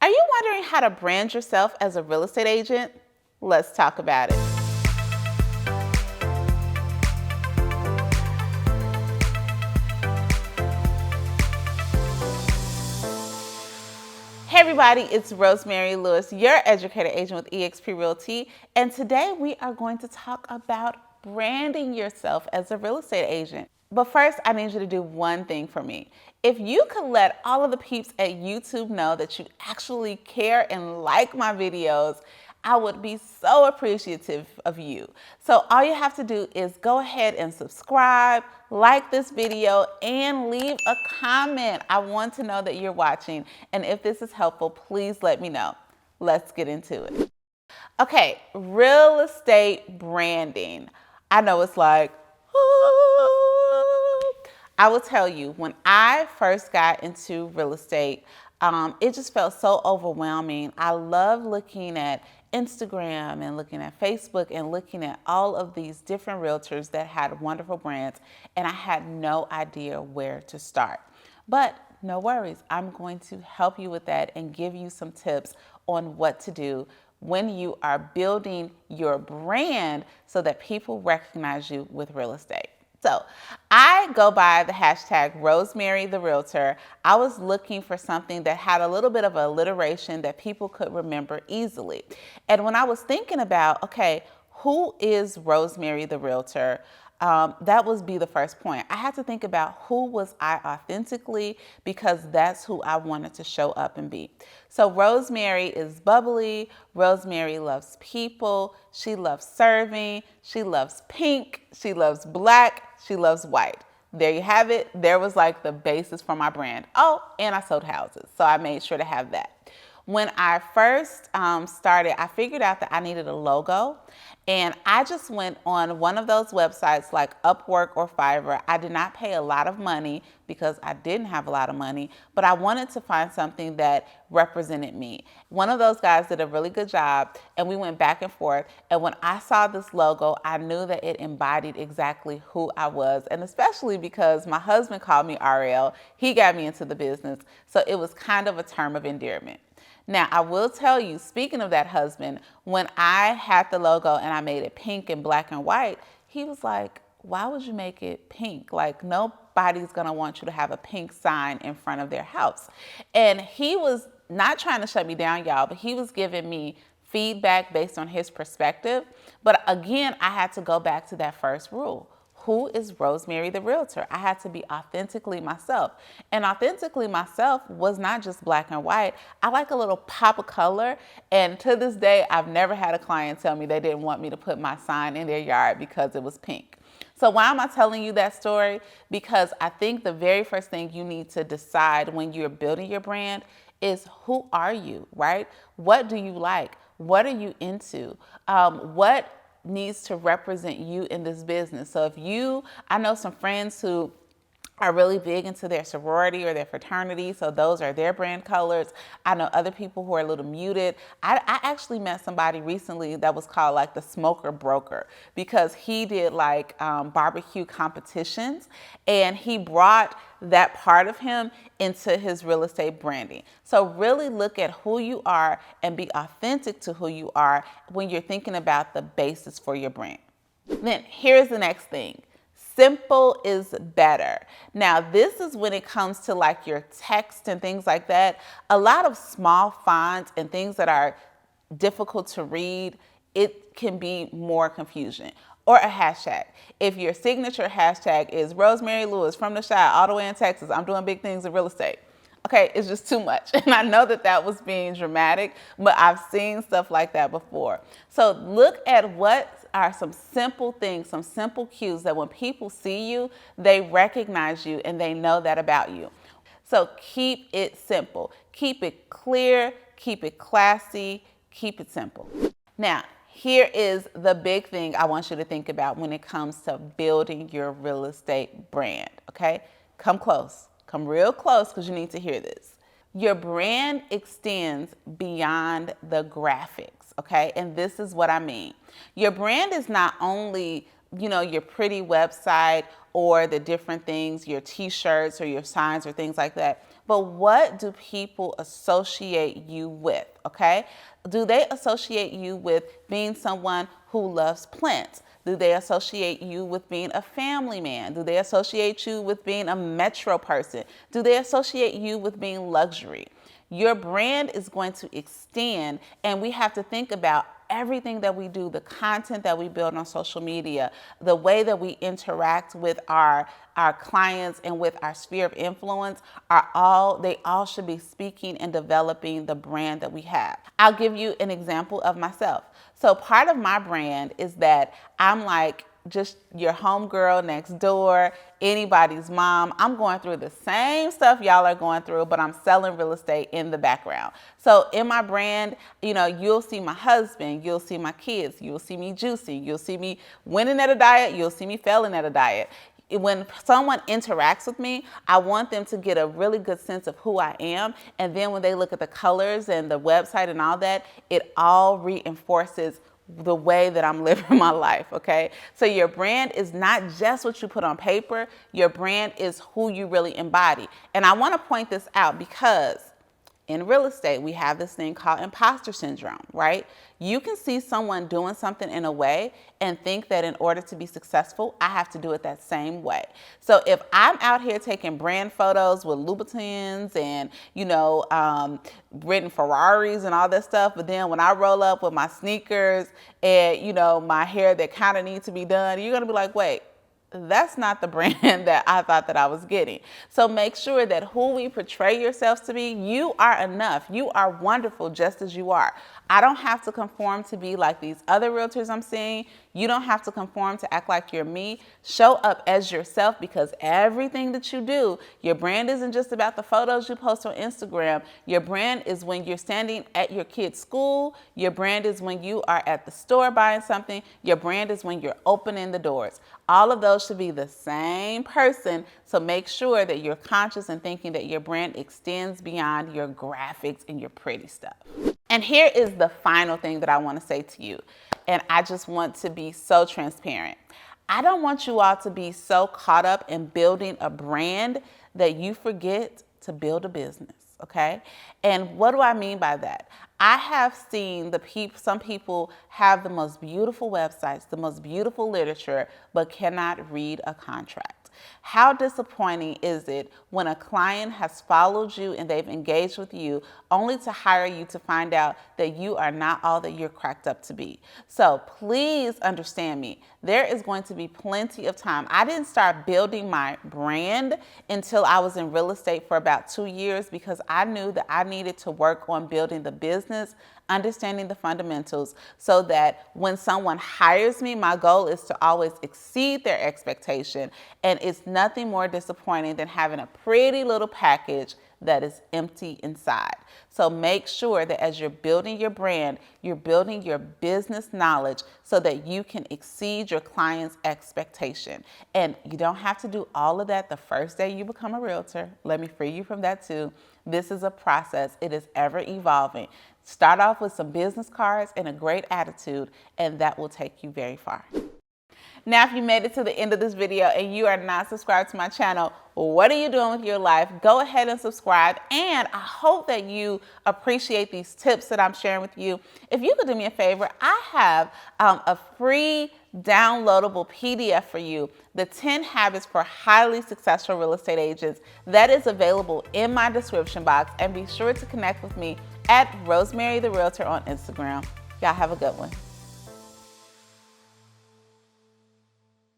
Are you wondering how to brand yourself as a real estate agent? Let's talk about it. Hey everybody, it's Rosemary Lewis, your educator agent with eXp Realty, and today we are going to talk about branding yourself as a real estate agent. But first, I need you to do one thing for me. If you could let all of the peeps at YouTube know that you actually care and like my videos, I would be so appreciative of you. So all you have to do is go ahead and subscribe, like this video, and leave a comment. I want to know that you're watching. And if this is helpful, please let me know. Let's get into it. Okay, real estate branding. I know it's like, I will tell you, when I first got into real estate, it just felt so overwhelming. I love looking at Instagram and looking at Facebook and looking at all of these different realtors that had wonderful brands, and I had no idea where to start. But no worries, I'm going to help you with that and give you some tips on what to do when you are building your brand so that people recognize you with real estate. So I go by the hashtag Rosemary the Realtor. I was looking for something that had a little bit of alliteration that people could remember easily. And when I was thinking about, okay, who is Rosemary the Realtor? That would be the first point. I had to think about who was I authentically, because that's who I wanted to show up and be. So Rosemary is bubbly. Rosemary loves people. She loves serving. She loves pink. She loves black. She loves white. There you have it. There was like the basis for my brand. Oh, and I sold houses, so I made sure to have that. When I first started, I figured out that I needed a logo, and I just went on one of those websites like Upwork or Fiverr. I did not pay a lot of money because I didn't have a lot of money, but I wanted to find something that represented me. One of those guys did a really good job, and we went back and forth, and when I saw this logo, I knew that it embodied exactly who I was, and especially because my husband called me RL. He got me into the business, so it was kind of a term of endearment. Now, I will tell you, speaking of that husband, when I had the logo and I made it pink and black and white, he was like, why would you make it pink? Like, nobody's gonna want you to have a pink sign in front of their house. And he was not trying to shut me down, y'all, but he was giving me feedback based on his perspective. But again, I had to go back to that first rule. Who is Rosemary the Realtor? I had to be authentically myself. And authentically myself was not just black and white. I like a little pop of color. And to this day, I've never had a client tell me they didn't want me to put my sign in their yard because it was pink. So why am I telling you that story? Because I think the very first thing you need to decide when you're building your brand is, who are you, right? What do you like? What are you into? What needs to represent you in this business? So I know some friends who are really big into their sorority or their fraternity, so those are their brand colors. I know other people who are a little muted. I actually met somebody recently that was called like the smoker broker, because he did like barbecue competitions, and he brought that part of him into his real estate branding. So really look at who you are and be authentic to who you are when you're thinking about the basis for your brand. Then here's the next thing. Simple is better. Now, this is when it comes to like your text and things like that. A lot of small fonts and things that are difficult to read, it can be more confusion. Or a hashtag. If your signature hashtag is Rosemary Lewis from the Chi all the way in Texas, I'm doing big things in real estate. Okay, it's just too much. And I know that that was being dramatic, but I've seen stuff like that before. So look at what are some simple things, some simple cues that when people see you, they recognize you and they know that about you. So keep it simple, keep it clear, keep it classy, keep it simple. Now, here is the big thing I want you to think about when it comes to building your real estate brand, okay? Come close, come real close, because you need to hear this. Your brand extends beyond the graphics, okay? And this is what I mean. Your brand is not only, your pretty website or the different things, your t-shirts or your signs or things like that, but what do people associate you with, okay? Do they associate you with being someone who loves plants? Do they associate you with being a family man? Do they associate you with being a metro person? Do they associate you with being luxury? Your brand is going to extend, and we have to think about everything that we do, the content that we build on social media, the way that we interact with our clients and with our sphere of influence they all should be speaking and developing the brand that we have. I'll give you an example of myself. So part of my brand is that I'm like just your homegirl next door, anybody's mom. I'm going through the same stuff y'all are going through, but I'm selling real estate in the background. So in my brand, you'll see my husband, you'll see my kids, you'll see me juicing, you'll see me winning at a diet, you'll see me failing at a diet. When someone interacts with me, I want them to get a really good sense of who I am. And then when they look at the colors and the website and all that, it all reinforces the way that I'm living my life, okay? So your brand is not just what you put on paper. Your brand is who you really embody. And I want to point this out because in real estate, we have this thing called imposter syndrome, right? You can see someone doing something in a way and think that in order to be successful, I have to do it that same way. So if I'm out here taking brand photos with Louboutins and, written Ferraris and all that stuff, but then when I roll up with my sneakers and, my hair that kind of needs to be done, you're going to be like, wait, that's not the brand that I thought that I was getting. So make sure that who we portray yourselves to be, you are enough. You are wonderful just as you are. I don't have to conform to be like these other realtors I'm seeing. You don't have to conform to act like you're me. Show up as yourself, because everything that you do, your brand isn't just about the photos you post on Instagram. Your brand is when you're standing at your kid's school. Your brand is when you are at the store buying something. Your brand is when you're opening the doors. All of those should be the same person. So make sure that you're conscious and thinking that your brand extends beyond your graphics and your pretty stuff. And here is the final thing that I want to say to you. And I just want to be so transparent. I don't want you all to be so caught up in building a brand that you forget to build a business, okay? And what do I mean by that? I have seen some people have the most beautiful websites, the most beautiful literature, but cannot read a contract. How disappointing is it when a client has followed you and they've engaged with you only to hire you to find out that you are not all that you're cracked up to be? So please understand me. There is going to be plenty of time. I didn't start building my brand until I was in real estate for about 2 years, because I knew that I needed to work on building the business, understanding the fundamentals, so that when someone hires me, my goal is to always exceed their expectation. And it's nothing more disappointing than having a pretty little package that is empty inside. So make sure that as you're building your brand, you're building your business knowledge so that you can exceed your client's expectation. And you don't have to do all of that the first day you become a realtor. Let me free you from that too. This is a process. It is ever evolving. Start off with some business cards and a great attitude, and that will take you very far. Now, if you made it to the end of this video and you are not subscribed to my channel, what are you doing with your life? Go ahead and subscribe. And I hope that you appreciate these tips that I'm sharing with you. If you could do me a favor, I have a free downloadable PDF for you, the 10 Habits for Highly Successful Real Estate Agents. That is available in my description box. And be sure to connect with me at Rosemary the Realtor on Instagram. Y'all have a good one.